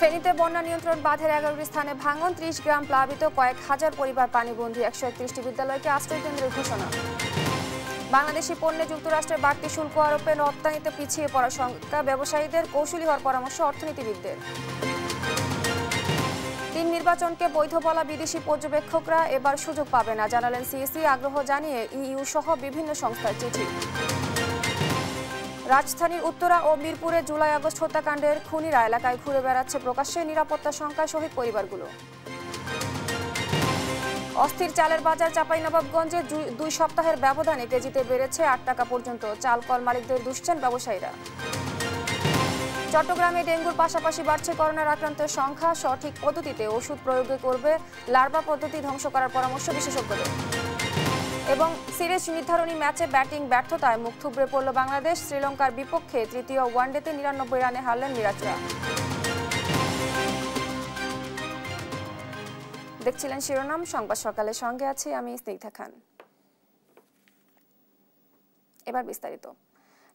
ফেনীতে বন্যা নিয়ন্ত্রণ বাঁধের 11টি স্থানে ভাঙন, 30 গ্রাম প্লাবিত, কয়েক হাজার পরিবার পানিবন্দী, 131টি বিদ্যালয়কে আশ্রয়কেন্দ্রের ঘোষণা। বাংলাদেশি পণ্যে যুক্তরাষ্ট্রের বাড়তি শুল্ক আরোপে রপ্তানিতে পিছিয়ে পড়ার শঙ্কা, ব্যবসায়ীদের কৌশলী হওয়ার পরামর্শ অর্থনীতিবিদদের। 3 নির্বাচনকে বৈধ বলা বিদেশি পর্যবেক্ষকরা এবার সুযোগ পাবে না, জানালেন সিইসি। আগ্রহ জানিয়ে ইইউ সহ বিভিন্ন সংস্থার চিঠি। রাজধানীর উত্তরা ও মিরপুরে জুলাই আগস্ট হত্যাকাণ্ডের খুনিরা এলাকায় ঘুরে বেড়াচ্ছে প্রকাশ্যে, নিরাপত্তা শঙ্কায় শহীদ পরিবারগুলো। অস্থির চালের বাজার, চাঁপাইনবাবগঞ্জে 2 সপ্তাহের ব্যবধানে কেজিতে বেড়েছে 8 টাকা পর্যন্ত, চাল কল মালিকদের দুষছেন ব্যবসায়ীরা। চট্টগ্রামে ডেঙ্গুর পাশাপাশি বাড়ছে করোনার আক্রান্তের সংখ্যা, সঠিক পদ্ধতিতে ওষুধ প্রয়োগে করবে লার্ভা পদ্ধতি ধ্বংস করার পরামর্শ বিশেষজ্ঞদের। এবং সিরিজ নির্ধারণী ম্যাচে ব্যাটিং ব্যর্থতায় মুখ থুবড়ে পড়ল বাংলাদেশ, শ্রীলঙ্কার বিপক্ষে তৃতীয় ওয়ানডেতে 99 রানে হারলেন মিরাজরা। দেখছিলেন শিরোনাম সংবাদ সকালের সঙ্গে আছি আমি স্নিগ্ধা খান। এবার বিস্তারিত।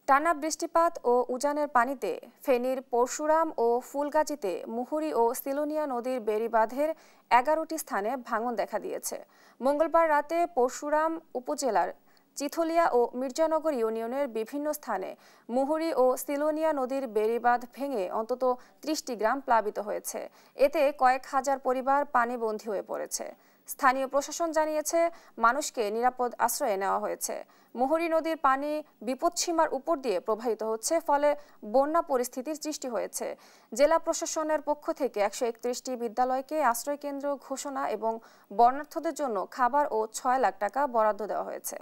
টানা বৃষ্টিপাত ও উজানের পানিতে ফেনীর পরশুরাম ও ফুলগাজীতে মুহুরী ও সিলোনিয়া নদীর বেড়িবাঁধের 11টি স্থানে ভাঙন দেখা দিয়েছে। মঙ্গলবার রাতে পরশুরাম উপজেলার চিথলিয়া ও মির্জানগর ইউনিয়নের বিভিন্ন স্থানে মুহুরী ও সিলোনিয়া নদীর বেড়িবাঁধ ভেঙে অন্তত 30টি গ্রাম প্লাবিত হয়েছে। এতে কয়েক হাজার পরিবার পানিবন্দী হয়ে পড়েছে। স্থানীয় প্রশাসন জানিয়েছে মানুষকে নিরাপদ আশ্রয়ে নেওয়া হয়েছে। মুহুরী নদীর পানি বিপদসীমার উপর দিয়ে প্রবাহিত হচ্ছে, ফলে বন্যা পরিস্থিতির সৃষ্টি হয়েছে। জেলা প্রশাসনের পক্ষ থেকে 131টি বিদ্যালয়কে আশ্রয়কেন্দ্র ঘোষণা এবং বন্যার্থদের জন্য খাবার ও 6 লাখ টাকা বরাদ্দ দেওয়া হয়েছে।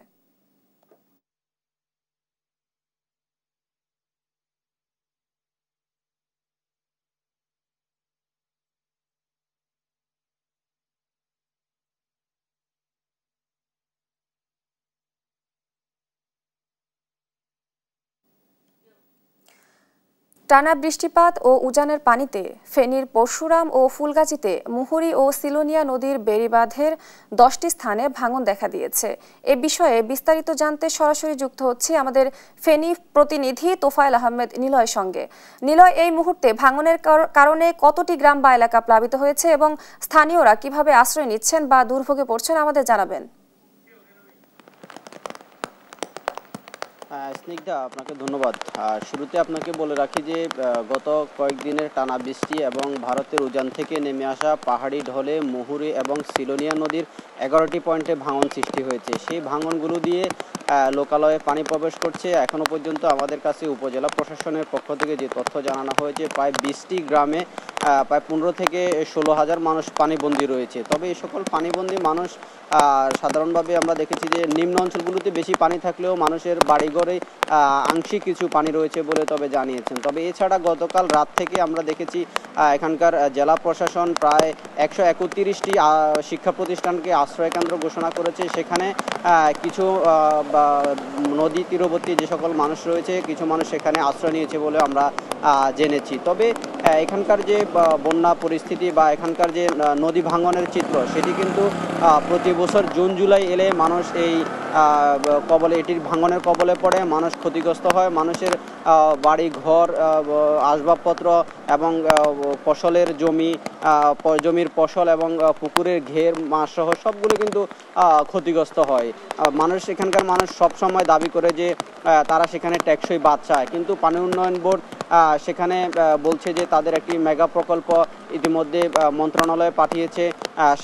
টানা বৃষ্টিপাত ও উজানের পানিতে ফেনীর পরশুরাম ও ফুলগাজীতে মুহুরী ও সিলোনিয়া নদীর বেড়িবাঁধের 10টি স্থানে ভাঙন দেখা দিয়েছে। এ বিষয়ে বিস্তারিত জানতে সরাসরি যুক্ত হচ্ছে আমাদের ফেনী প্রতিনিধি তোফায়েল আহমেদ নিলয়ের সঙ্গে। নিলয়, এই মুহূর্তে ভাঙনের কারণে কতটি গ্রাম বা এলাকা প্লাবিত হয়েছে এবং স্থানীয়রা কিভাবে আশ্রয় নিচ্ছেন বা দুর্ভোগে পড়ছেন আমাদের জানাবেন। স্নিগ্ধা, আপনাকে ধন্যবাদ। শুরুতে আপনাকে বলে রাখি যে গত কয়েকদিনের টানা বৃষ্টি এবং ভারতের উজান থেকে নেমে আসা পাহাড়ি ঢলে মুহুরী এবং সিলোনিয়া নদীর 11টি পয়েন্টে ভাঙন সৃষ্টি হয়েছে। সেই ভাঙনগুলো দিয়ে লোকালয়ে পানি প্রবেশ করছে। এখনও পর্যন্ত আমাদের কাছে উপজেলা প্রশাসনের পক্ষ থেকে যে তথ্য জানানো হয়েছে, প্রায় 20টি গ্রামে প্রায় 15 থেকে 16,000 মানুষ পানিবন্দী রয়েছে। তবে এই সকল পানিবন্দী মানুষ সাধারণভাবে আমরা দেখেছি যে নিম্ন অঞ্চলগুলোতে বেশি পানি থাকলেও মানুষের বাড়িঘরে আংশিক কিছু পানি রয়েছে বলে তবে জানিয়েছেন। তবে এছাড়া গতকাল রাত থেকে আমরা দেখেছি এখানকার জেলা প্রশাসন প্রায় 131টি শিক্ষা প্রতিষ্ঠানকে আশ্রয়কেন্দ্র ঘোষণা করেছে। সেখানে কিছু নদী তীরবর্তী যে সকল মানুষ রয়েছে, কিছু মানুষ সেখানে আশ্রয় নিয়েছে বলে আমরা জেনেছি। তবে এখানকার যে বন্যা পরিস্থিতি বা এখানকার যে নদী ভাঙনের চিত্র, সেটি কিন্তু প্রতি বছর জুন জুলাই এলে মানুষ এই কবলে, এটির ভাঙনের কবলে পড়ে, মানুষ ক্ষতিগ্রস্ত হয়। মানুষের বাড়ি ঘর, আসবাবপত্র এবং ফসলের জমির ফসল এবং পুকুরের ঘের, মাছ সহ সবগুলো কিন্তু ক্ষতিগ্রস্ত হয়। এখানকার মানুষ সবসময় দাবি করে যে তারা সেখানে টেকসই বাঁধ চায়, কিন্তু পানি উন্নয়ন বোর্ড সেখানে বলছে যে তাদের একটি মেগা প্রকল্প ইতিমধ্যে মন্ত্রণালয়ে পাঠিয়েছে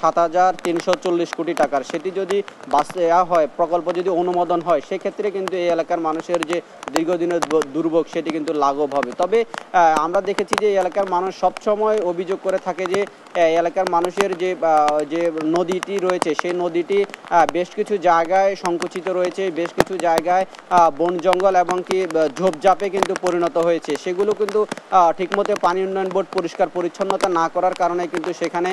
7,340 কোটি টাকার। সেটি যদি বাস্তবায়ন হয়, প্রকল্প যদি অনুমোদন হয়, সেক্ষেত্রে কিন্তু এই এলাকার মানুষের যে দীর্ঘদিনের দুর্ভোগ সেটি কিন্তু লাঘব হবে। তবে আমরা দেখেছি যে এই এলাকার মানুষ সবসময় অভিযোগ করে থাকে যে এলাকার মানুষের যে নদীটি রয়েছে, সেই নদীটি বেশ কিছু জায়গায় সংকুচিত রয়েছে, বেশ কিছু জায়গায় বন জঙ্গল এবং কি ঝোপঝাপে কিন্তু পরিণত হয়েছে। সেগুলো কিন্তু ঠিকমতো পানি উন্নয়ন বোর্ড পরিষ্কার পরিচ্ছন্নতা না করার কারণে কিন্তু সেখানে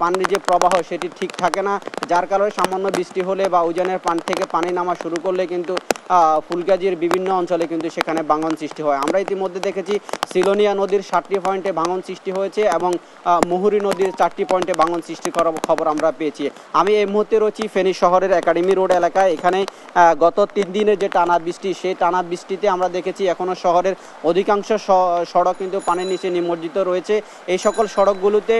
পানির যে প্রবাহ সেটি ঠিক থাকে না, যার কারণে সামান্য বৃষ্টি হলে বা উজানের পানি থেকে পানি নামা শুরু করলে কিন্তু ফুলগাজীর বিভিন্ন অঞ্চলে কিন্তু সেখানে ভাঙন ভাঙন সৃষ্টি হয়। আমরা ইতিমধ্যে দেখেছি সিলোনিয়া নদীর 7টি পয়েন্টে ভাঙন সৃষ্টি হয়েছে এবং মুহুরী নদীর 4টি পয়েন্টে ভাঙন সৃষ্টি করার খবর আমরা পেয়েছি। আমি এই মুহূর্তে রয়েছি ফেনী শহরের একাডেমি রোড এলাকায়। এখানে গত 3 দিনের যে টানা বৃষ্টি, সেই টানা বৃষ্টিতে আমরা দেখেছি এখনও শহরের অধিকাংশ সড়ক কিন্তু পানির নিচে নিমজ্জিত রয়েছে। এই সকল সড়কগুলোতে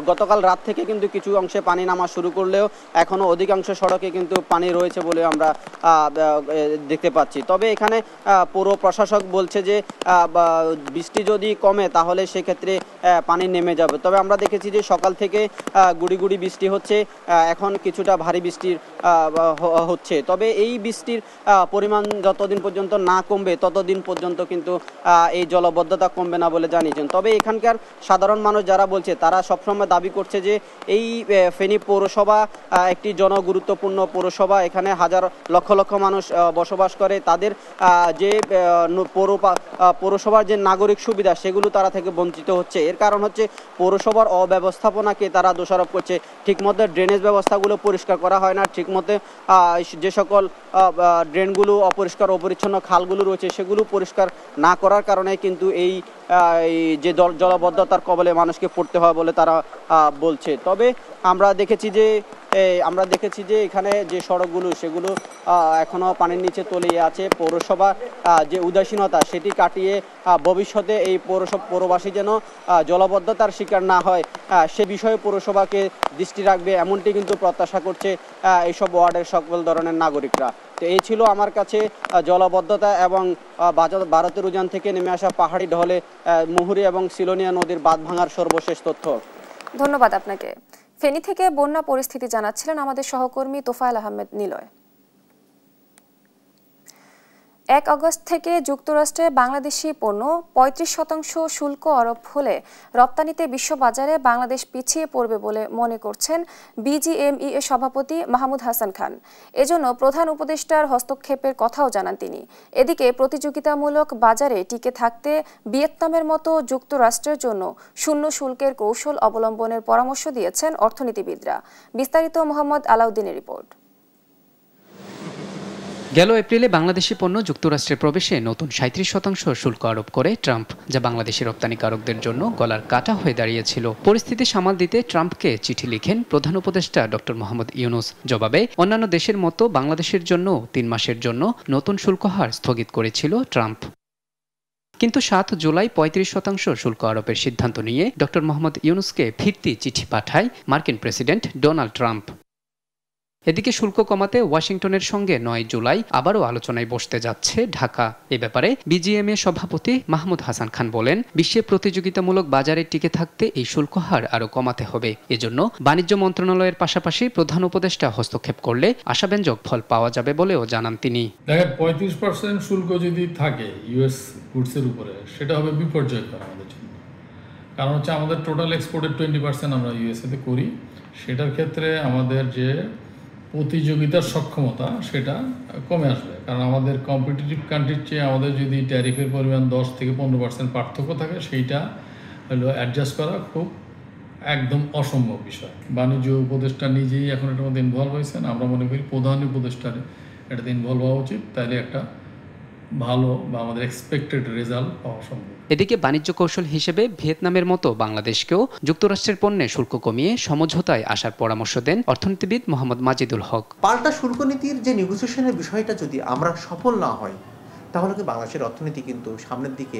গতকাল রাত থেকে কিন্তু কিছু অংশে পানি নামা শুরু করলেও এখনও অধিকাংশ সড়কে কিন্তু পানি রয়েছে বলে আমরা দেখতে পাচ্ছি। তবে এখানে পৌর প্রশাসক বলছে যে বৃষ্টি যদি কমে তাহলে সেক্ষেত্রে পানি নেমে যাবে। তবে আমরা দেখেছি যে সকাল থেকে গুড়ি গুড়ি বৃষ্টি হচ্ছে, এখন কিছুটা ভারী বৃষ্টির হচ্ছে। তবে এই বৃষ্টির পরিমাণ যতদিন পর্যন্ত না কমবে ততদিন পর্যন্ত কিন্তু এই জলবদ্ধতা কমবে না বলে জানিয়েছেন। তবে এখানকার সাধারণ মানুষ যারা বলছে তারা সবসময় দাবি করছে যে এই ফেনী পৌরসভা একটি জনগুরুত্বপূর্ণ পৌরসভা। এখানে লক্ষ লক্ষ মানুষ বসবাস করে। তাদের যে পৌরসভার যে নাগরিক সুবিধা সেগুলো তারা থেকে বঞ্চিত হচ্ছে। এর কারণ হচ্ছে পৌরসভার অব্যবস্থাপনাকে তারা দোষারোপ করছে। ঠিকমতো ড্রেনেজ ব্যবস্থাগুলো পরিষ্কার করা হয় না, ঠিকমতো যে সকল ড্রেনগুলো অপরিষ্কার অপরিচ্ছন্ন খালগুলো রয়েছে সেগুলো পরিষ্কার না করার কারণে কিন্তু এই যে জলবদ্ধতার কবলে মানুষকে পড়তে হয় বলে তারা বলছে। তবে আমরা দেখেছি যে এখানে যে সড়কগুলো সেগুলো এখনো পানির নিচে তলিয়ে আছে। পৌরসভা যে উদাসীনতা সেটি কাটিয়ে ভবিষ্যতে এই পৌরবাসী যেন জলবদ্ধতার শিকার না হয় সে বিষয়ে পৌরসভাকে দৃষ্টি রাখবে, এমনটি কিন্তু প্রত্যাশা করছে এইসব ওয়ার্ডের সকল ধরনের নাগরিকরা। তো এই ছিল আমার কাছে জলবদ্ধতা এবং ভারতের উজান থেকে নেমে আসা পাহাড়ি ঢলে মুহুরী এবং সিলোনিয়া নদীর বাঁধ ভাঙার সর্বশেষ তথ্য। ধন্যবাদ আপনাকে। ফেনী থেকে বন্যা পরিস্থিতি জানাচ্ছিলেন আমাদের সহকর্মী তোফায়েল আহমেদ নিলয়। 1 আগস্ট থেকে যুক্তরাষ্ট্রে বাংলাদেশি পণ্য 35% শুল্ক আরোপ হলে রপ্তানিতে বিশ্ববাজারে বাংলাদেশ পিছিয়ে পড়বে বলে মনে করছেন বিজিএমইএ সভাপতি মাহমুদ হাসান খান। এজন্য প্রধান উপদেষ্টার হস্তক্ষেপের কথাও জানান তিনি। এদিকে প্রতিযোগিতামূলক বাজারে টিকে থাকতে ভিয়েতনামের মতো যুক্তরাষ্ট্রের জন্য শূন্য শুল্কের কৌশল অবলম্বনের পরামর্শ দিয়েছেন অর্থনীতিবিদরা। বিস্তারিত মোহাম্মদ আলাউদ্দিনের রিপোর্ট। গেল এপ্রিলে বাংলাদেশি পণ্য যুক্তরাষ্ট্রে প্রবেশে নতুন 37% শুল্ক আরোপ করে ট্রাম্প, যা বাংলাদেশি রপ্তানিকারকদের জন্য গলার কাটা হয়ে দাঁড়িয়েছিল। পরিস্থিতি সামাল দিতে ট্রাম্পকে চিঠি লিখেন প্রধান উপদেষ্টা ডক্টর মোহাম্মদ ইউনুস। জবাবে অন্যান্য দেশের মতো বাংলাদেশের জন্য 3 মাসের জন্য নতুন শুল্ক হার স্থগিত করেছিল ট্রাম্প। কিন্তু 7 জুলাই 35% শুল্ক আরোপের সিদ্ধান্ত নিয়ে ডক্টর মোহাম্মদ ইউনুসকে ফিরতি চিঠি পাঠায় মার্কিন প্রেসিডেন্ট ডোনাল্ড ট্রাম্প। এদিকে শুল্ক কমাতে ওয়াশিংটনের সঙ্গে 9 জুলাই আবারও আলোচনায় বসতে যাচ্ছে ঢাকা। এ ব্যাপারে বিজিএমএ সভাপতি মাহমুদ হাসান খান বলেন, বিশ্বে প্রতিযোগিতামূলক বাজারে টিকে থাকতে এই শুল্ক হার আরও কমাতে হবে। এজন্য বাণিজ্য মন্ত্রণালয়ের পাশাপাশি প্রধান উপদেষ্টা হস্তক্ষেপ করলে আশাব্যঞ্জক ফল পাওয়া যাবে বলেও জানান তিনি। দেখেন, 35% শুল্ক যদি থাকে ইউএস গুডসের উপরে, সেটা হবে বিপর্যয়কর আমাদের জন্য। কারণ হচ্ছে আমাদের টোটাল এক্সপোর্টের 20% আমরা ইউএসএতে করি। সেটার ক্ষেত্রে আমাদের যে প্রতিযোগিতার সক্ষমতা সেটা কমে আসবে। কারণ আমাদের কম্পিটিটিভ কান্ট্রির চেয়ে আমাদের যদি ট্যারিফের পরিমাণ 10 থেকে 15% পার্থক্য থাকে, সেইটা হলো অ্যাডজাস্ট করা খুব একদম অসম্ভব বিষয়। বাণিজ্য উপদেষ্টা নিজেই এখন এটার মধ্যে ইনভলভ হয়েছেন। আমরা মনে করি প্রধান উপদেষ্টার এটাতে ইনভলভ হওয়া উচিত, তাইলে একটা ভালো বা আমাদের এক্সপেক্টেড রেজাল্ট পাওয়া সম্ভব। এদিকে বাণিজ্য কৌশল হিসেবে ভিয়েতনামের মতো বাংলাদেশকেও যুক্তরাষ্ট্রের পণ্যে শুল্ক কমিয়ে সমঝোতায় আসার পরামর্শ দেন অর্থনীতিবিদ মোহাম্মদ মাজিদুল হক। পাল্টা শুল্ক নীতির যে নেগোসিয়েশনের বিষয়টা যদি আমরা সফল না হয়, তাহলে কি বাংলাদেশের অর্থনীতি কিন্তু সামনের দিকে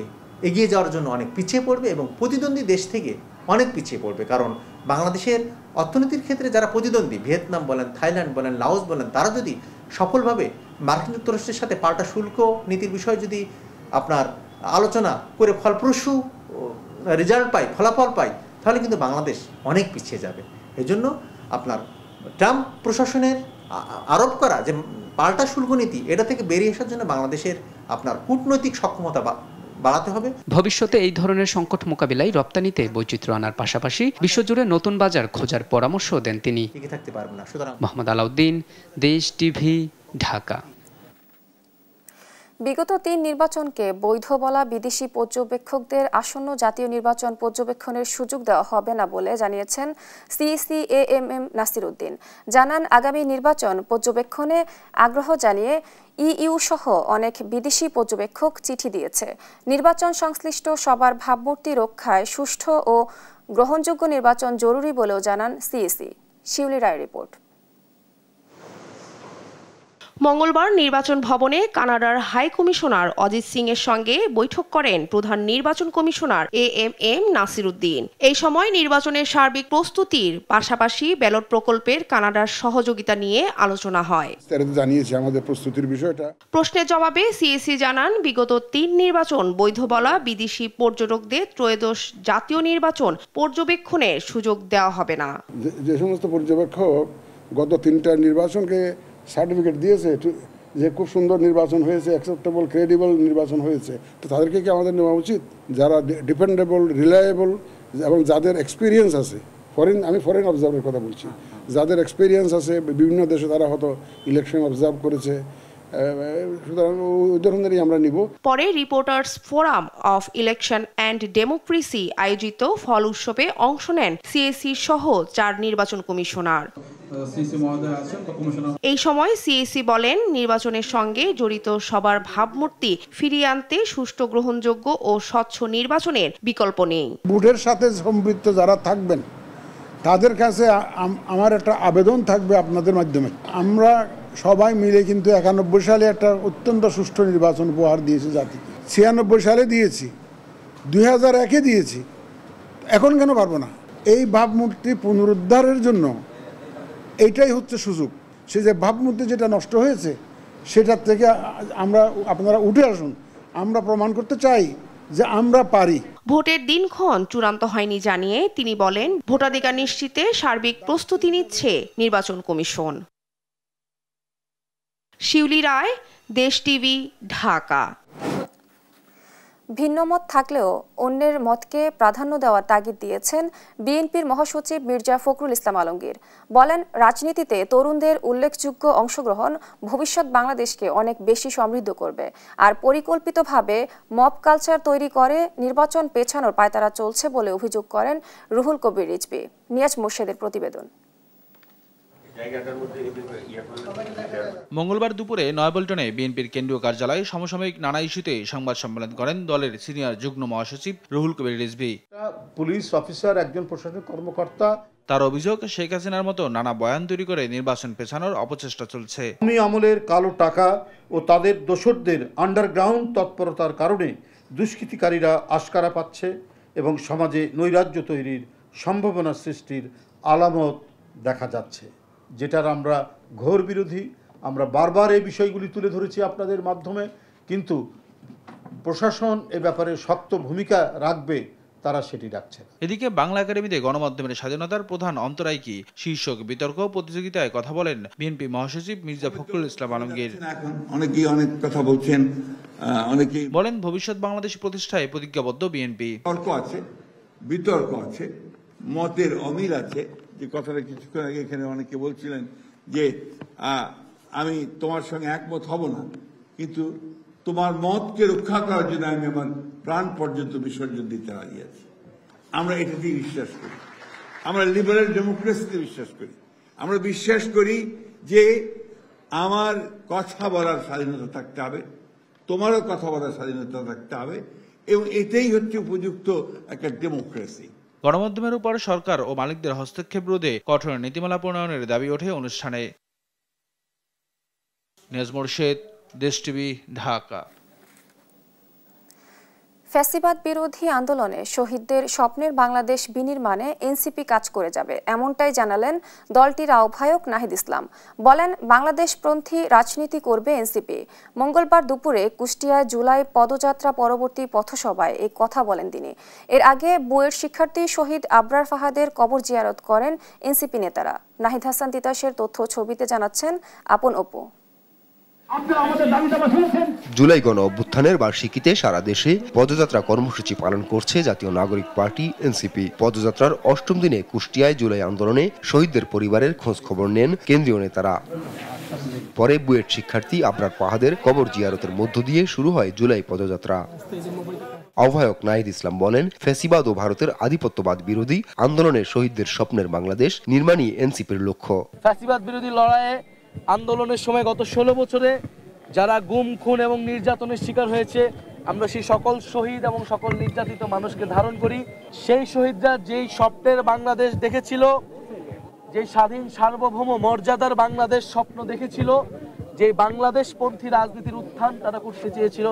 এগিয়ে যাওয়ার জন্য অনেক পিছিয়ে পড়বে এবং প্রতিদ্বন্দ্বী দেশ থেকে অনেক পিছিয়ে পড়বে। কারণ বাংলাদেশের অর্থনীতির ক্ষেত্রে যারা প্রতিদ্বন্দ্বী, ভিয়েতনাম বলেন, থাইল্যান্ড বলেন, লাওস বলেন, তারা যদি সফলভাবে মার্কিন যুক্তরাষ্ট্রের সাথে পাল্টা শুল্ক নীতির বিষয়ে যদি আপনার আলোচনা করে ফলপ্রসূ রেজাল্ট পায়, ফলাফল পায়, তাহলে কিন্তু বাংলাদেশ অনেক পিছিয়ে যাবে। এজন্য আপনার ট্রাম্প প্রশাসনের আরোপ করা যে পাল্টা শুল্ক নীতি, এটা থেকে বেরিয়ে আসার জন্য বাংলাদেশের আপনার কূটনৈতিক সক্ষমতা বাড়াতে হবে। ভবিষ্যতে এই ধরনের সংকট মোকাবিলায় রপ্তানিতে বৈচিত্র্য আনার পাশাপাশি বিশ্বজুড়ে নতুন বাজার খোঁজার পরামর্শ দেন তিনি। টিকে থাকতে পারবে না। সুতরাং মোহাম্মদ আলাউদ্দিন, দেশ টিভি, ঢাকা। বিগত 3 নির্বাচনকে বৈধ বলা বিদেশি পর্যবেক্ষকদের আসন্ন জাতীয় নির্বাচন পর্যবেক্ষণের সুযোগ দেওয়া হবে না বলে জানিয়েছেন সিইসি এএমএম নাসির উদ্দিন। জানান, আগামী নির্বাচন পর্যবেক্ষণে আগ্রহ জানিয়ে ইইউ সহ অনেক বিদেশি পর্যবেক্ষক চিঠি দিয়েছে। নির্বাচন সংশ্লিষ্ট সবার ভাবমূর্তি রক্ষায় সুষ্ঠু ও গ্রহণযোগ্য নির্বাচন জরুরি বলেও জানান সিইসি। শিউলি রায় রিপোর্ট। মঙ্গলবার নির্বাচন ভবনে কানাডার হাই কমিশনার অজিত সিং এর সঙ্গে বৈঠক করেন প্রধান নির্বাচন কমিশনার এএমএম নাসির উদ্দিন। এই সময় নির্বাচনের সার্বিক প্রস্তুতির পাশাপাশি ব্যালট প্রকল্পের কানাডার সহযোগিতা নিয়ে আলোচনা হয়। জানিয়েছে আমাদের প্রস্তুতির বিষয়টা। প্রশ্নের জবাবে সিইসি জানান, বিগত 3 নির্বাচন বৈধ বলা বিদেশি পর্যটকদের ত্রয়োদশ জাতীয় নির্বাচন পর্যবেক্ষণের সুযোগ দেওয়া হবে না। যে সমস্ত পর্যবেক্ষক গত 3টা নির্বাচনকে সার্টিফিকেট দিয়েছে যে খুব সুন্দর নির্বাচন হয়েছে, অ্যাকসেপ্টেবল ক্রেডিবল নির্বাচন হয়েছে, তো তাদেরকে কি আমাদের নেওয়া উচিত? যারা ডিপেন্ডেবল, রিলায়েবল এবং যাদের এক্সপিরিয়েন্স আছে, আমি ফরেন অবজার্ভের কথা বলছি, যাদের এক্সপিরিয়েন্স আছে বিভিন্ন দেশে, তারা হয়তো ইলেকশন অবজার্ভ করেছে, সুতরাং ওই ধরনেরই আমরা নিব। পরে reporters forum of election and democracy আয়োজিত ফল উৎসবে অংশ নেন সিএসি সহ 4 নির্বাচন কমিশনার। এই সময় সিএসি বলেন, নির্বাচনের সঙ্গে জড়িত সবার ভাবমূর্তি ফিরিয়ে আনতে সুষ্ঠু, গ্রহণযোগ্য ও স্বচ্ছ নির্বাচনের বিকল্প নেই। ভোটের সাথে সম্পৃক্ত যারা থাকবেন তাদের কাছে আমার একটা আবেদন থাকবে আপনাদের মাধ্যমে। আমরা সবাই মিলে কিন্তু 91 সালে একটা অত্যন্ত সুষ্ঠু নির্বাচন উপহার দিয়েছি জাতিকে, 96 সালে দিয়েছি, 2001-এ দিয়েছি, এখন কেন পারবো না? এই ভাবমূর্তি পুনরুদ্ধারের জন্য এইটাই হচ্ছে সুযোগ। সে যে ভাবমূর্তি যেটা নষ্ট হয়েছে সেটার থেকে আপনারা উঠে আসুন। আমরা প্রমাণ করতে চাই যে আমরা পারি। ভোটের দিনক্ষণ চূড়ান্ত হয়নি জানিয়ে তিনি বলেন, ভোটাধিকার নিশ্চিতে সার্বিক প্রস্তুতি নিচ্ছে নির্বাচন কমিশন। শিউলি রায়, দেশ টিভি, ঢাকা। ভিন্নমত থাকলেও অন্যের মতকে প্রাধান্য দেওয়ার তাগিদ দিয়েছেন বিএনপির মহাসচিব মির্জা ফখরুল ইসলাম আলমগীর। বলেন, রাজনীতিতে তরুণদের উল্লেখযোগ্য অংশগ্রহণ ভবিষ্যৎ বাংলাদেশকে অনেক বেশি সমৃদ্ধ করবে, আর পরিকল্পিতভাবে মব কালচার তৈরি করে নির্বাচন পেছানোর পায়তারা চলছে বলে অভিযোগ করেন রুহুল কবির রিজভী। নিয়াজ মোর্শেদের প্রতিবেদন। মঙ্গলবার দুপুরে নয়াপল্টনে বিএনপির কেন্দ্রীয় কার্যালয়ে সমসাময়িক নানা ইস্যুতে সংবাদ সম্মেলন করেন দলের সিনিয়র যুগ্ম মহাসচিব রুহুল কবির রিজভী। পুলিশ অফিসার, একজন প্রশাসনিক কর্মকর্তা, তার অভিযোগ, শেখ হাসিনার মতো নানা বয়ান তৈরি করে নির্বাচন পেছানোর অপচেষ্টা চলছে। আওয়ামী আমলের কালো টাকা ও তাদের দোসরদের আন্ডারগ্রাউন্ড তৎপরতার কারণে দুষ্কৃতিকারীরা আশকারা পাচ্ছে এবং সমাজে নৈরাজ্য তৈরির সম্ভাবনা সৃষ্টির আলামত দেখা যাচ্ছে, যেটার আমরা ঘোর বিরোধী। আমরা বারবার এই বিষয়গুলি তুলে ধরেছি আপনাদের মাধ্যমে, কিন্তু প্রশাসন এ ব্যাপারে শক্ত ভূমিকা রাখবে, তারা সেটি রাখছে না। এদিকে বাংলা একাডেমিতে গণমাধ্যমের স্বাধীনতার প্রধান অন্তরায় কি শীর্ষক বিতর্ক প্রতিযোগিতায় কথা বলেন বিএনপি মহাসচিব মির্জা ফখরুল ইসলাম আলমগীর। অনেকেই অনেক কথা বলছেন, অনেকেই বলেন, ভবিষ্যৎ বাংলাদেশ প্রতিষ্ঠায় প্রতিজ্ঞাবদ্ধ বিএনপি। বিতর্ক আছে, মতের অমিল আছে। যে কথাটা কিছুক্ষণ আগে এখানে অনেকে বলছিলেন যে আমি তোমার সঙ্গে একমত হব না, কিন্তু তোমার মতকে রক্ষা করার জন্য আমি আমার প্রাণ পর্যন্ত বিসর্জন দিতে রাজি আছি। আমরা এটাতেই বিশ্বাস করি। আমরা লিবারেল ডেমোক্রেসিতে বিশ্বাস করি। আমরা বিশ্বাস করি যে আমার কথা বলার স্বাধীনতা থাকতে হবে, তোমারও কথা বলার স্বাধীনতা থাকতে হবে, এবং এটাই হচ্ছে উপযুক্ত একটা ডেমোক্রেসি। গণমাধ্যমের উপর সরকার ও মালিকদের হস্তক্ষেপ রোধে কঠোর নীতিমালা প্রণয়নের দাবি ওঠে অনুষ্ঠানে। নিয়াজ মোর্শেদ, দেশ টিভি, ঢাকা। ফ্যাসিবাদ বিরোধী আন্দোলনে শহীদদের স্বপ্নের বাংলাদেশ বিনির্মাণে এনসিপি কাজ করে যাবে, এমনটাই জানালেন দলটির আহ্বায়ক নাহিদ ইসলাম। বলেন, বাংলাদেশপন্থী রাজনীতি করবে এনসিপি। মঙ্গলবার দুপুরে কুষ্টিয়ায় জুলাই পদযাত্রা পরবর্তী পথসভায় এই কথা বলেন তিনি। এর আগে বুয়েট শিক্ষার্থী শহীদ আবরার ফাহাদের কবর জিয়ারত করেন এনসিপি নেতারা। নাহিদ হাসান তিতাসের তথ্য ছবিতে জানাচ্ছেন আপন অপু। জুলাই গণ অভ্যুত্থানের বার্ষিকীতে সারা দেশে পদযাত্রা কর্মসূচি পালন করছে জাতীয় নাগরিক পার্টি এনসিপি। পদযাত্রার ৮ম দিনে কুষ্টিয়ায় জুলাই আন্দোলনে শহীদদের পরিবারের খোঁজ খবর নেন কেন্দ্রীয় নেতারা। পরে বুয়েট শিক্ষার্থী আবরার পাহাদের কবর জিয়ারতের মধ্য দিয়ে শুরু হয় জুলাই পদযাত্রা। আহ্বায়ক নাহিদ ইসলাম বলেন, ফ্যাসিবাদ ও ভারতের আধিপত্যবাদ বিরোধী আন্দোলনের শহীদদের স্বপ্নের বাংলাদেশ নির্মাণই এনসিপির লক্ষ্য। ফ্যাসিবাদ বিরোধী লড়াইয়ে আন্দোলনের সময় গত ১৬ বছরে যারা গুম, খুন এবং নির্যাতনের শিকার হয়েছে, আমরা সেই সকল শহীদ এবং সকল নির্যাতিত মানুষকে ধারণ করি। সেই শহীদরা যেই স্বপ্নের বাংলাদেশ দেখেছিল, যে স্বাধীন সার্বভৌম মর্যাদার বাংলাদেশ স্বপ্ন দেখেছিল, যে বাংলাদেশপন্থী রাজনীতির উত্থান তারা করতে চেয়েছিল,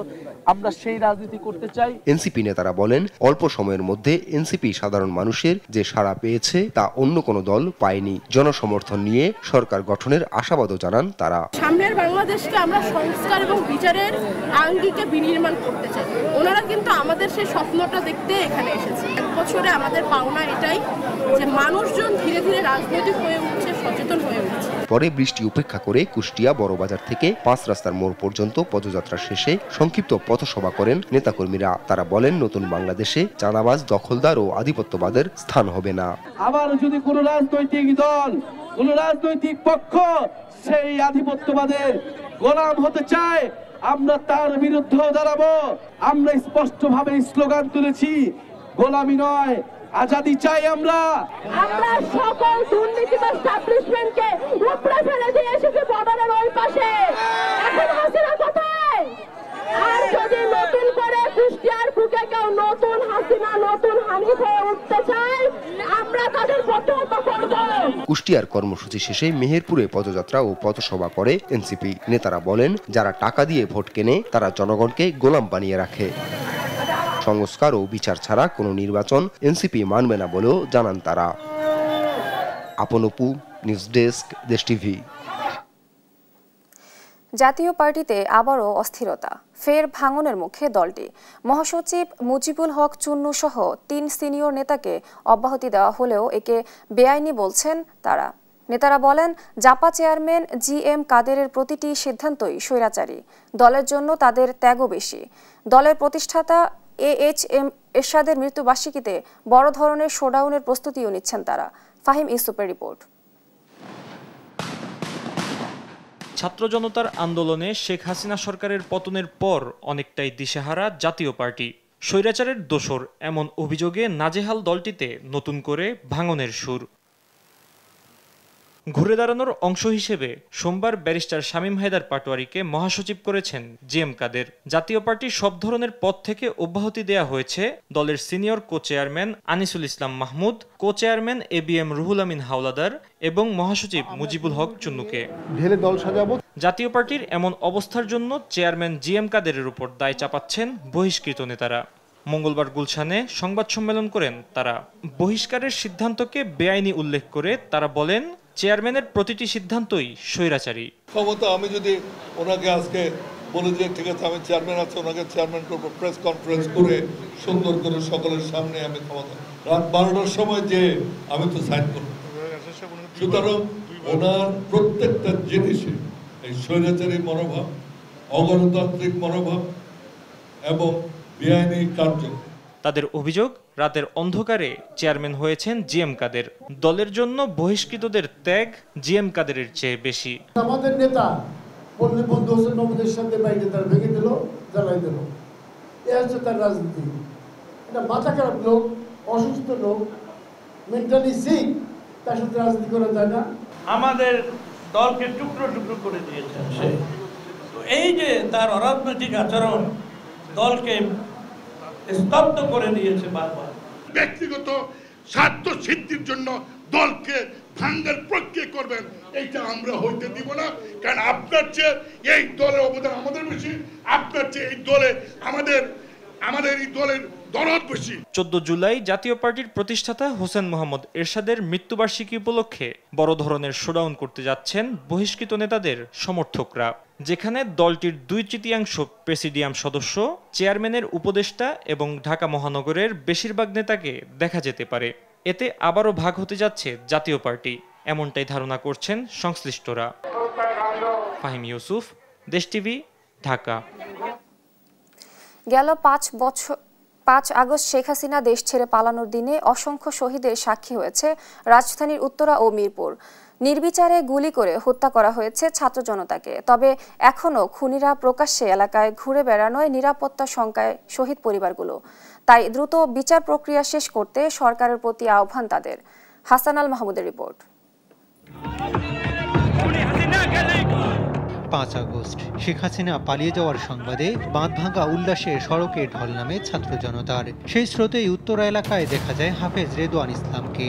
আমরা সেই রাজনীতি করতে চাই। এনসিপি নেতারা বলেন, অল্প সময়ের মধ্যে এনসিপি সাধারণ মানুষের যে সাড়া পেয়েছে তা অন্য কোনো দল পায়নি। জনসমর্থন নিয়ে সরকার গঠনের আশাবাদও জানান তারা। সামনের বাংলাদেশকে আমরা সংস্কার এবং বিচারের আঙ্গিকে বিনির্মাণ করতে চাই। ওনারা কিন্তু আমাদের সেই স্বপ্নটা দেখতে এখানে এসেছে। এক বছরে আমাদের পাওনা এটাই যে মানুষজন ধীরে ধীরে রাজনৈতিক হয়ে উঠছে, সচেতন হয়ে উঠছে। পরে বৃষ্টি উপেক্ষা করে কুষ্টিয়া বড়বাজার থেকে ৫ রাস্তার মোড় পর্যন্ত পদযাত্রা শেষে সংক্ষিপ্ত পথসভা করেন নেতাকর্মীরা। তারা বলেন, নতুন বাংলাদেশে চাঁদাবাজ, দখলদার ও আধিপত্যবাদের স্থান হবে না। আবার যদি কোনো রাজনৈতিক দল, কোনো রাজনৈতিক পক্ষ সেই আধিপত্যবাদের গোলাম হতে চায়, আমরা তার বিরুদ্ধে দাঁড়াবো। আমরা স্পষ্টভাবে স্লোগান তুলেছি, গোলামি নয়, আজাদি চাই। আমরা সকল দুর্নীতিবাজ এস্টাবলিশমেন্টকে উপড়ে ফেলে দিয়ে এসেছি বর্ডারের ওই পাশে। এখন হাসিনা কোথায়? আর যদি নতুন করে কুষ্টিয়ার বুকে কেউ নতুন হাসিনা, নতুন হানিফ হয়ে উঠতে চায়, আমরা তাদের প্রতিহত করব। কুষ্টিয়ার কর্মসূচি শেষে মেহেরপুরে পদযাত্রা ও পথসভা করে এনসিপি। নেতারা বলেন, যারা টাকা দিয়ে ভোট কেনে তারা জনগণকে গোলাম বানিয়ে রাখে। সংস্কার ও বিচার ছাড়া কোনো নির্বাচন এনসিপি মানবে না বলেও জানান তারা। আপন অপু, নিউজ ডেস্ক, দেশ টিভি। জাতীয় পার্টিতে আবারও অস্থিরতা, ফের ভাঙনের মুখে দলটি। মহাসচিব মুজিবুল হক চুন্নু সহ ৩ সিনিয়র নেতাকে অব্যাহতি দেওয়া হলেও একে বেআইনি বলছেন তারা। নেতারা বলেন, জাপা চেয়ারম্যান GM কাদেরের প্রতিটি সিদ্ধান্তই স্বৈরাচারী। দলের জন্য তাদের ত্যাগও বেশি। দলের প্রতিষ্ঠাতা AHM এরশাদের মৃত্যুবার্ষিকীতে বড় ধরনের শোডাউনের প্রস্তুতিও নিচ্ছেন তারা। ফাহিম ইউসুফের রিপোর্ট। ছাত্র জনতার আন্দোলনে শেখ হাসিনা সরকারের পতনের পর অনেকটাই দিশেহারা জাতীয় পার্টি। স্বৈরাচারের দোসর এমন অভিযোগে নাজেহাল দলটিতে নতুন করে ভাঙনের সুর। ঘুরে দাঁড়ানোর অংশ হিসেবে সোমবার ব্যারিস্টার শামীম হায়দার পাটোয়ারিকে মহাসচিব করেছেন GM কাদের। জাতীয় পার্টির সব ধরনের পদ থেকে অব্যাহতি দেয়া হয়েছে দলের senior co chairman Anisul Islam Mahmud, co chairman ABM Ruhul Amin Hawlader এবং মহাসচিব মুজিবুল হক চুন্নুকে। জাতীয় পার্টির এমন অবস্থার জন্য চেয়ারম্যান GM কাদেরের উপর দায় চাপাচ্ছেন বহিষ্কৃত নেতারা। মঙ্গলবার গুলশানে সংবাদ সম্মেলন করেন তারা। বহিষ্কারের সিদ্ধান্তকে বেআইনি উল্লেখ করে তারা বলেন, চেয়ারম্যানের প্রতিটি সিদ্ধান্তই স্বৈরাচারী। ক্ষমতা আমি যদি ওনাকে আজকে বলে যে ঠিক আছে আমি চেয়ারম্যান আছে, ওনাকে চেয়ারম্যান করবো, প্রেস কনফারেন্স করে সুন্দর করে সকলের সামনে আমি ক্ষমতা রাত 12টার সময় যে আমি তো সাইন করবো। সুতরাং ওনার প্রত্যেকটা জিনিসে এই স্বৈরাচারী মনোভাব, অগণতান্ত্রিক মনোভাব এবং বেআইনি কার্য। তাদের অভিযোগ, রাতের অন্ধকারে চেয়ারম্যান হয়েছেন GM কাদের। দলের জন্য বহিষ্কৃতদের ত্যাগ GM কাদেরের চেয়ে বেশি। আমাদের নেতা পল্লী বন্ধু হোসেন মোহাম্মদের সাথে বাইরে তারা ভেঙে দিল, জ্বালাই দিল। এ হচ্ছে তার রাজনীতি। এটা মাথা খারাপ লোক, অসুস্থ লোক, মেন্টালি সিক, তার সাথে রাজনীতি করা যায় না। আমাদের দলকে টুকরো টুকরো করে দিয়েছেন সে। তো এই যে তার অরাজনৈতিক আচরণ দলকে স্তব্ধ করে দিয়েছে বারবার। ব্যক্তিগত স্বার্থ সিদ্ধির জন্য দলকে ভাঙ্গার প্রক্রিয়া করবেন, এইটা আমরা হইতে দিব না। কারণ আপনার চেয়ে এই দলের অবদান আমাদের বেশি, আপনার চেয়ে এই দলে আমাদের এই দলের দরদ বেশি। 14 জুলাই জাতীয় পার্টির প্রতিষ্ঠাতা হোসেন মোহাম্মদ এরশাদের মৃত্যুবার্ষিকী উপলক্ষে বড় ধরনের শোডাউন করতে যাচ্ছেন বহিষ্কৃত নেতাদের সমর্থকরা। যেখানে দলটির 2/3 প্রেসিডিয়াম সদস্য, চেয়ারম্যানের উপদেষ্টা এবং ঢাকা মহানগরের বেশিরভাগ নেতাকে দেখা যেতে পারে। এতে আবারও ভাগ হতে যাচ্ছে জাতীয় পার্টি, এমনটাই ধারণা করছেন সংশ্লিষ্টরা। ফাহিম ইউসুফ, দেশ টিভি, ঢাকা। গেল 5 আগস্ট শেখ হাসিনা দেশ ছেড়ে পালানোর দিনে অসংখ্য শহীদের সাক্ষী হয়েছে রাজধানীর উত্তরা ও মিরপুর। নির্বিচারে গুলি করে হত্যা করা হয়েছে ছাত্র জনতাকে। তবে এখনও খুনিরা প্রকাশ্যে এলাকায় ঘুরে বেড়ানোয় নিরাপত্তা শঙ্কায় শহীদ পরিবারগুলো। তাই দ্রুত বিচার প্রক্রিয়া শেষ করতে সরকারের প্রতি আহ্বান তাদের। হাসান আল মাহমুদের রিপোর্ট। 5 আগস্ট শেখ হাসিনা পালিয়ে যাওয়ার সংবাদে বাঁধভাঙ্গা উল্লাসে সড়কে ঢল নামে ছাত্র জনতার। সেই স্রোতেই উত্তরা এলাকায় দেখা যায় হাফেজ রেদওয়ান ইসলামকে।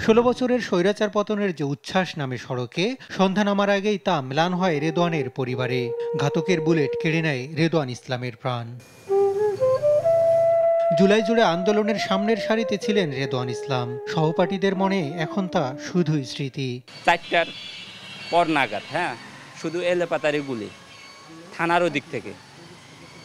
16 বছরের স্বৈরাচার পতনের যে উচ্ছ্বাস নামে সড়কে সন্ধ্যা নামার আগেই তা ম্লান হয় রেদওয়ানের পরিবারে। ঘাতকের বুলেট কেড়ে নেয় রেদওয়ান ইসলামের প্রাণ। জুলাই জুড়ে আন্দোলনের সামনের সারিতে ছিলেন রেদওয়ান ইসলাম। সহপাঠীদের মনে এখন তা শুধুই স্মৃতি। 4টার পর নাগাদ শুধু এলেপাতারি গুলি থানার ওদিক থেকে,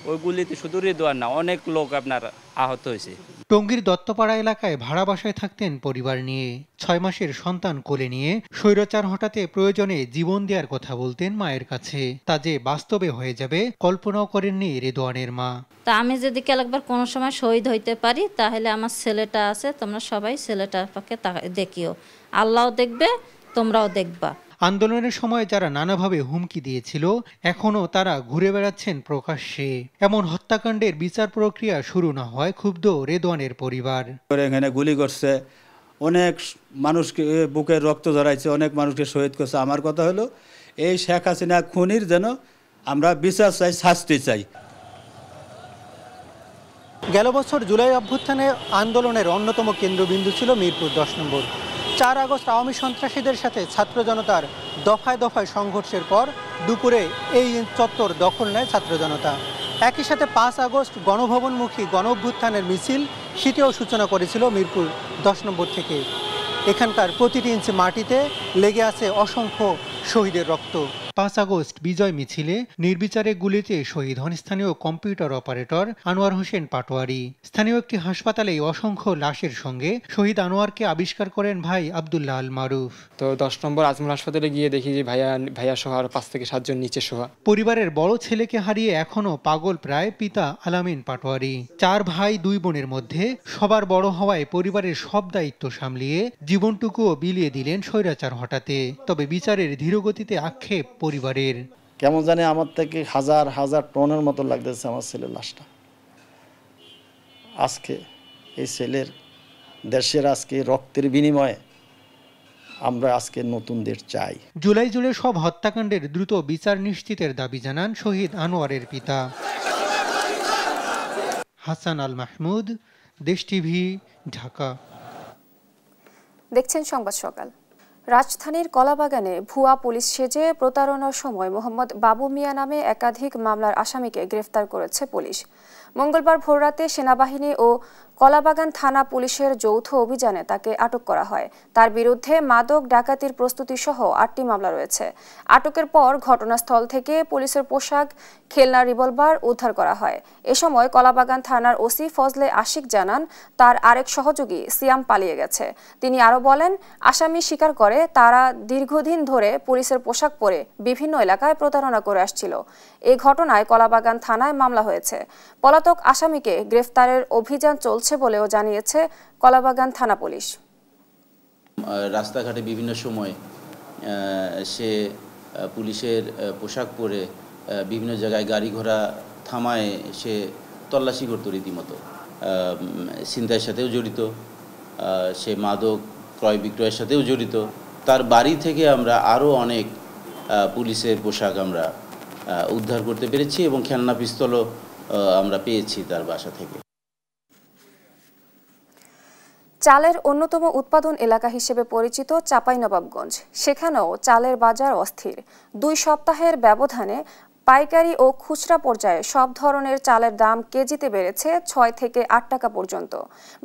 ওই গুলিতে শুধু রেদওয়ান না, অনেক লোক আপনার আহত হয়েছে। টঙ্গীর দত্তপাড়া এলাকায় ভাড়া বাসায় থাকতেন পরিবার নিয়ে। 6 মাসের সন্তান কোলে নিয়ে স্বৈরাচার হটাতে প্রয়োজনে জীবন দেওয়ার কথা বলতেন মায়ের কাছে। তা যে বাস্তবে হয়ে যাবে কল্পনাও করেননি রেদওয়ানের মা। তা আমি যদি একবার কোনো সময় শহীদ হইতে পারি, তাহলে আমার ছেলেটা আছে, তোমরা সবাই ছেলেটার পক্ষে দেখিও, আল্লাহও দেখবে, তোমরাও দেখবা। আন্দোলনের সময় যারা নানাভাবে হুমকি দিয়েছিল এখনো তারা ঘুরে বেড়াচ্ছেন প্রকাশ্যে। এমন হত্যাকাণ্ডের বিচার প্রক্রিয়া শুরু না হয় ক্ষুব্ধ রেদওয়ানের পরিবার। এখানে গুলি করছে, অনেক মানুষকে বুকে রক্ত ঝরাইছে, অনেক মানুষকে শহীদ করছে। আমার কথা হলো এই শেখ হাসিনা খুনির যেন আমরা বিচার চাই, শাস্তি চাই। গেল বছর জুলাই অভ্যুত্থানে আন্দোলনের অন্যতম কেন্দ্রবিন্দু ছিল মিরপুর 10 নম্বর। 4 আগস্ট আওয়ামী সন্ত্রাসীদের সাথে ছাত্র জনতার দফায় দফায় সংঘর্ষের পর দুপুরে এই চত্বর দখল নেয় ছাত্র জনতা। একই সাথে 5 আগস্ট গণভবনমুখী গণ অভ্যুত্থানের মিছিল, সেটিও সূচনা করেছিল মিরপুর 10 নম্বর থেকে। এখানকার প্রতিটি ইঞ্চি মাটিতে লেগে আছে অসংখ্য শহীদের রক্ত। 5 আগস্ট বিজয় মিছিলে নির্বিচারে গুলিতে শহীদ হন স্থানীয় কম্পিউটার অপারেটর আনোয়ার হোসেন পাটোয়ারি। স্থানীয় একটি হাসপাতালে অসংখ্য লাশের সঙ্গে শহীদ আনোয়ারকে আবিষ্কার করেন ভাই আব্দুল্লাহ আল মারুফ। তো 10 নম্বর আজমল হাসপাতালে গিয়ে দেখি যে ভাইয়া সহ আরো 5 থেকে 7 জন নিচে শোয়া। পরিবারের বড় ছেলেকে হারিয়ে এখনো পাগল প্রায় পিতা আলামিন পাটোয়ারি। 4 ভাই 2 বোনের মধ্যে সবার বড় হওয়ায় পরিবারের সব দায়িত্ব সামলিয়ে জীবনটুকুও বিলিয়ে দিলেন স্বৈরাচার হটাতে। তবে বিচারের ধীরগতিতে আক্ষেপ পরিবারের। কেমন জানি আমার থেকে হাজার হাজার টনের মতো লাগতেছে আমার ছেলের লাশটা। আজকে এই ছেলের দেশের আজকে রক্তের বিনিময়ে আমরা আজকে নতুন দেশ চাই। জুলাই জুড়ে সব হত্যাকাণ্ডের দ্রুত বিচার নিশ্চিতের দাবি জানান শহীদ আনোয়ারের পিতা। হাসান আল মাহমুদ, দেশ টিভি, ঢাকা। দেখছেন সংবাদ সকাল। রাজধানীর কলাবাগানে ভুয়া পুলিশ সেজে প্রতারণার সময় মোহাম্মদ বাবু মিয়া নামে একাধিক মামলার আসামিকে গ্রেফতার করেছে পুলিশ। মঙ্গলবার ভোররাতে সেনাবাহিনী ও কলাবাগান থানা পুলিশের যৌথ অভিযানে তাকে আটক করা হয়। তার বিরুদ্ধে মাদক ডাকাতির প্রস্তুতি সহ 8টি মামলা রয়েছে। আটকের পর ঘটনাস্থল থেকে পুলিশের পোশাক, খেলনা, রিভলভার উদ্ধার করা হয়। এ সময় কলাবাগান থানার ওসি ফজলে আশিক জানান তার আরেক সহযোগী সিয়াম পালিয়ে গেছে। তিনি আরও বলেন, আসামি স্বীকার করে তারা দীর্ঘদিন ধরে পুলিশের পোশাক পরে বিভিন্ন এলাকায় প্রতারণা করে আসছিল। এই ঘটনায় কলাবাগান থানায় মামলা হয়েছে। পলাতক আসামিকে গ্রেফতারের অভিযান চলছে বলেও জানিয়েছে কলাবাগান থানা পুলিশ। রাস্তাঘাটে বিভিন্ন সময় সে পুলিশের পোশাক পরে বিভিন্ন জায়গায় গাড়ি ঘোড়া থামায় সে তল্লাশি করতো রীতিমতো। ছিনতাইয়ের সাথেও জড়িত, সে মাদক ক্রয় বিক্রয়ের সাথেও জড়িত। তার বাড়ি থেকে আমরা আরও অনেক পুলিশের পোশাক আমরা উদ্ধার করতে পেরেছি এবং খেলনা পিস্তলও আমরা পেয়েছি তার বাসা থেকে। চালের অন্যতম উৎপাদন এলাকা হিসেবে পরিচিত চাঁপাইনবাবগঞ্জ, সেখানেও চালের বাজার অস্থির। 2 সপ্তাহের ব্যবধানে পাইকারি ও খুচরা পর্যায়ে সব ধরনের চালের দাম কেজিতে বেড়েছে 6 থেকে 8 টাকা পর্যন্ত।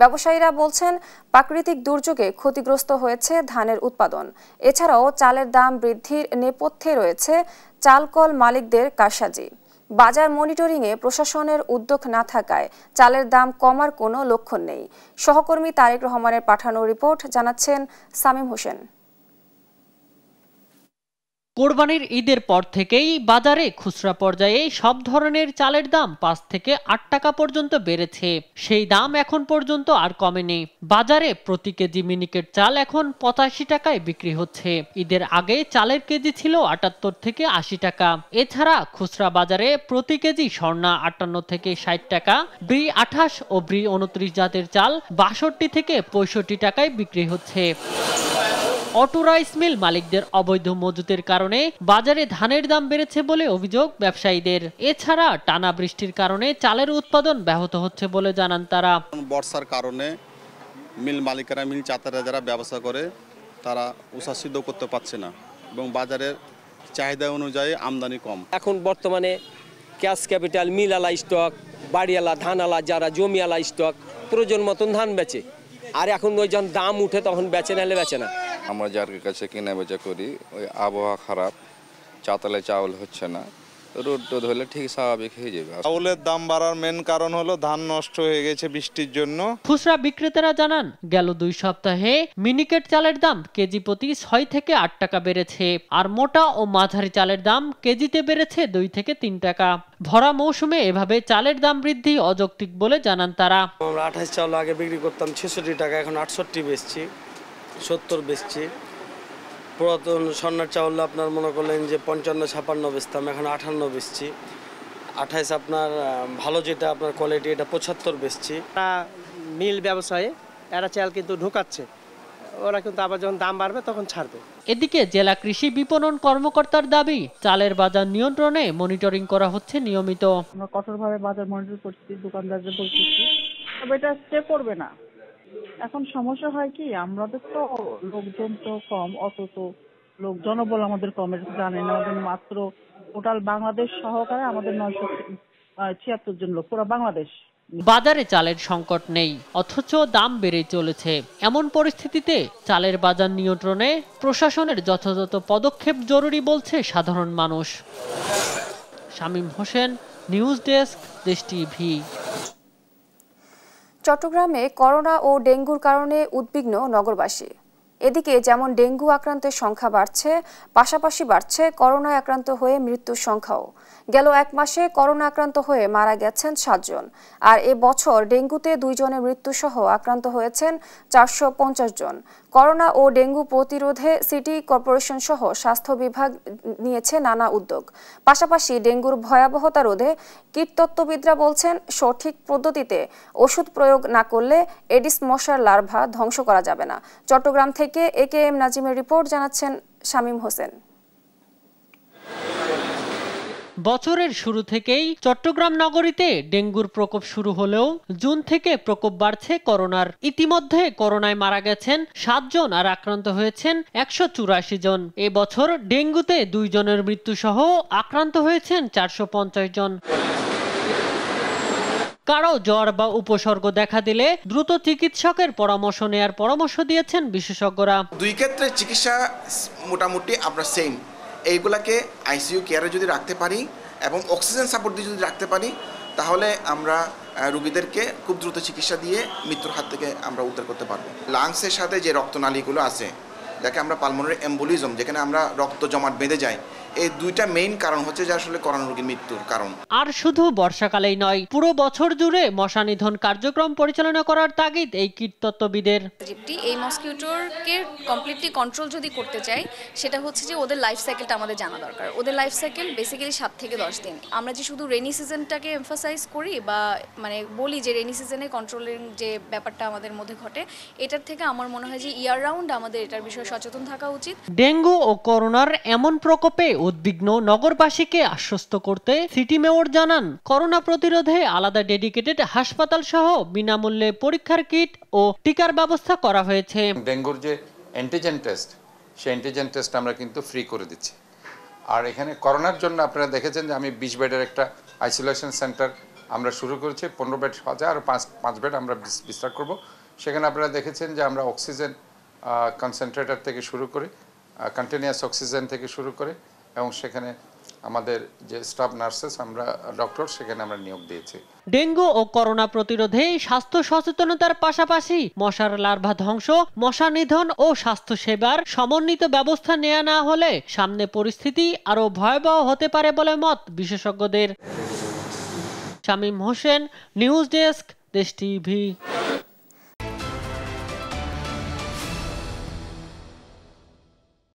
ব্যবসায়ীরা বলছেন, প্রাকৃতিক দুর্যোগে ক্ষতিগ্রস্ত হয়েছে ধানের উৎপাদন। এছাড়াও চালের দাম বৃদ্ধির নেপথ্যে রয়েছে চালকল মালিকদের কারসাজি। বাজার মনিটরিংয়ে প্রশাসনের উদ্যোগ না থাকায় চালের দাম কমার কোনো লক্ষণ নেই। সহকর্মী তারেক রহমানের পাঠানো রিপোর্ট জানাচ্ছেন সামিম হোসেন। কোরবানির ঈদের পর থেকেই বাজারে খুচরা পর্যায়ে সব ধরনের চালের দাম 5 থেকে 8 টাকা পর্যন্ত বেড়েছে। সেই দাম এখন পর্যন্ত আর কমেনি। বাজারে প্রতি কেজি মিনিকেট চাল এখন 85 টাকায় বিক্রি হচ্ছে। ঈদের আগে চালের কেজি ছিল 78 থেকে 80 টাকা। এছাড়া খুচরা বাজারে প্রতি কেজি স্বর্ণা 58 থেকে 60 টাকা, ব্রি 28 ও ব্রি 29 জাতের চাল 62 থেকে 65 টাকায় বিক্রি হচ্ছে। অটো রাইস মিল মালিকদের অবৈধ মজুতের কারণে বাজারে ধানের দাম বেড়েছে বলে অভিযোগ ব্যবসায়ীদের। এছাড়া টানা বৃষ্টির কারণে চালের উৎপাদন ব্যাহত হচ্ছে বলে জানান তারা। বর্ষার কারণে মিল মালিকেরা, মিল চাতারা যারা ব্যবসা করে তারা উৎসাহিত করতে পারছে না এবং বাজারের চাহিদা অনুযায়ী আমদানি কম। এখন বর্তমানে ক্যাশ ক্যাপিটাল, মিলালা স্টক, বাড়িওয়ালা, ধানালা, যারা জমিওয়ালা স্টক প্রয়োজন মতন ধান বেচে, আর এখন ওই যখন দাম উঠে তখন বেচে নাহলে বেচে না। আমরা যার কাছে কেনা বেচা করি, ওই আবহাওয়া খারাপ, চাতালে চাউল হচ্ছে না, রোদ টোদ হলে ঠিক স্বাভাবিক হয়ে যাবে। চাউলের দাম বাড়ার মেন কারণ হলো ধান নষ্ট হয়ে গেছে বৃষ্টির জন্য। খুচরা বিক্রেতারা জানান গেল 2 সপ্তাহে মিনিকেট চালের দাম কেজি প্রতি 6 থেকে 8 টাকা বেড়েছে, আর মোটা ও মাঝারি চালের দাম কেজিতে বেড়েছে 2 থেকে 3 টাকা। ভরা মৌসুমে এভাবে চালের দাম বৃদ্ধি অযৌক্তিক বলে জানান তারা। আমরা 28 চাউল আগে বিক্রি করতাম 66 টাকা, এখন 68 বেচছি, 70 বেচছি। পুরাতন স্বর্ণার চাউল আপনার মনে করলেন যে 55-56 বেচতাম, এখন 58 বেচছি। 28 আপনার ভালো যেটা আপনার কোয়ালিটি, এটা 75 বেচছি। মিল ব্যবসায়ী এরা চাল কিন্তু ঢোকাচ্ছে, ওরা কিন্তু আবার যখন দাম বাড়বে তখন ছাড়বে। এদিকে জেলা কৃষি বিপণন কর্মকর্তার দাবি, চালের বাজার নিয়ন্ত্রণে মনিটরিং করা হচ্ছে নিয়মিত। আমরা কঠোরভাবে বাজার মনিটর করছি, দোকানদারদের বলছি, তবে এটা স্টে করবে না। এখন সমস্যা হয় কি, আমাদের তো লোকজন তো কম, অত তো লোক জনবল আমাদের কম, জানেন আমাদের মাত্র টোটাল বাংলাদেশ সহকারে আমাদের 976 জন লোক, পুরো বাংলাদেশ। বাজারে চালের সংকট নেই, অথচ দাম বেড়ে চলেছে। এমন পরিস্থিতিতে চালের বাজার নিয়ন্ত্রণে প্রশাসনের যথাযথ পদক্ষেপ জরুরি বলছে সাধারণ মানুষ। শামীম হোসেন, নিউজ ডেস্ক, দেশ টিভি। চট্টগ্রামে করোনা ও ডেঙ্গুর কারণে উদ্বিগ্ন নগরবাসী। এদিকে যেমন ডেঙ্গু আক্রান্তের সংখ্যা বাড়ছে, পাশাপাশি বাড়ছে করোনায় আক্রান্ত হয়ে মৃত্যুর সংখ্যাও। গেল 1 মাসে করোনা আক্রান্ত হয়ে মারা গেছেন 7 জন, আর এ বছর ডেঙ্গুতে 2 জনের মৃত্যুসহ আক্রান্ত হয়েছেন 450 জন। করোনা ও ডেঙ্গু প্রতিরোধে সিটি কর্পোরেশন সহ স্বাস্থ্য বিভাগ নিয়েছে নানা উদ্যোগ। পাশাপাশি ডেঙ্গুর ভয়াবহতা রোধে কীটতত্ত্ববিদরা বলছেন, সঠিক পদ্ধতিতে ওষুধ প্রয়োগ না করলে এডিস মশার লার্ভা ধ্বংস করা যাবে না। চট্টগ্রাম থেকে AKM নাজিমের রিপোর্ট, জানাচ্ছেন শামীম হোসেন। বছরের শুরু থেকেই চট্টগ্রাম নগরীতে ডেঙ্গুর প্রকোপ শুরু হলেও জুন থেকে প্রকোপ বাড়ছে করোনার। ইতিমধ্যে করোনায় মারা গেছেন 7 জন আর আক্রান্ত হয়েছেন 184 জন। এবছর ডেঙ্গুতে 2 জনের মৃত্যু সহ আক্রান্ত হয়েছেন 450 জন। কারো জ্বর বা উপসর্গ দেখা দিলে দ্রুত চিকিৎসকের পরামর্শ নেয়ার পরামর্শ দিয়েছেন বিশেষজ্ঞরা। 2 ক্ষেত্রে চিকিৎসা মোটামুটি আমরা সেম। এইগুলাকে আইসিইউ কেয়ারে যদি রাখতে পারি এবং অক্সিজেন সাপোর্ট দিয়ে যদি রাখতে পারি, তাহলে আমরা রোগীদেরকে খুব দ্রুত চিকিৎসা দিয়ে মৃত্যুর হাত থেকে আমরা উদ্ধার করতে পারবো। লাংসের সাথে যে রক্তনালীগুলো আছে, যাকে আমরা পালমোনারি এম্বোলিজম, যেখানে আমরা রক্ত জমাট বেঁধে যায়, এই 2টা মেইন কারণ হচ্ছে যে আসলে করোনা রোগীর মৃত্যুর কারণ। আর শুধু বর্ষাকালেই নয়, পুরো বছর জুড়ে মশা নিধন কার্যক্রম পরিচালনা করার তাগিদ এই কীটতত্ত্ববিদের। এই মসকিউটোরকে কমপ্লিটলি কন্ট্রোল যদি করতে চাই, সেটা হচ্ছে যে ওদের লাইফ সাইকেলটা আমাদের জানা দরকার। ওদের লাইফ সাইকেল বেসিক্যালি 7 থেকে 10 দিন। আমরা যে শুধু রেনি সিজনটাকে এমফাসাইজ করি বা মানে বলি যে রেনি সিজনে কন্ট্রোলিং যে ব্যাপারটা আমাদের মধ্যে ঘটে, এটার থেকে আমার মনে হয় যে ইয়ার রাউন্ড আমাদের এটার বিষয়ে সচেতন থাকা উচিত। ডেঙ্গু ও করোনার এমন প্রকোপে উদ্বিগ্ন নগরবাসীকে আশ্বস্ত করতে সিটি মেয়র জানান, করোনা প্রতিরোধে আলাদা ডেডিকেটেড হাসপাতাল সহ বিনামূল্যে পরীক্ষার কিট ও টিকার ব্যবস্থা করা হয়েছে। ডেঙ্গুর যে অ্যান্টিজেন টেস্ট, সেই অ্যান্টিজেন টেস্ট আমরা কিন্তু ফ্রি করে দিচ্ছি। আর এখানে করোনার জন্য আপনারা দেখেছেন যে আমি 20 বেডের একটা আইসোলেশন সেন্টার আমরা শুরু করেছি। 15 বেড সাজা আর 5 বেড আমরা বিস্তার করব। সেখানে আপনারা দেখেছেন যে আমরা অক্সিজেন কনসেন্ট্রেটর থেকে শুরু করে, কন্টিনিউয়াস অক্সিজেন থেকে শুরু করে, এবং সেখানে আমাদের যে স্টাফ নার্সেস আমরা ডক্টর সেখানে আমরা নিয়োগ দিয়েছি। ডেঙ্গু ও করোনা প্রতিরোধে স্বাস্থ্য সচেতনতার পাশাপাশি মশার লার্ভা ধ্বংস, মশা নিধন ও স্বাস্থ্য সেবার সমন্বিত ব্যবস্থা নেওয়া না হলে সামনে পরিস্থিতি আরও ভয়াবহ হতে পারে বলে মত বিশেষজ্ঞদের। শামীম হোসেন, নিউজ ডেস্ক, দেশ টিভি।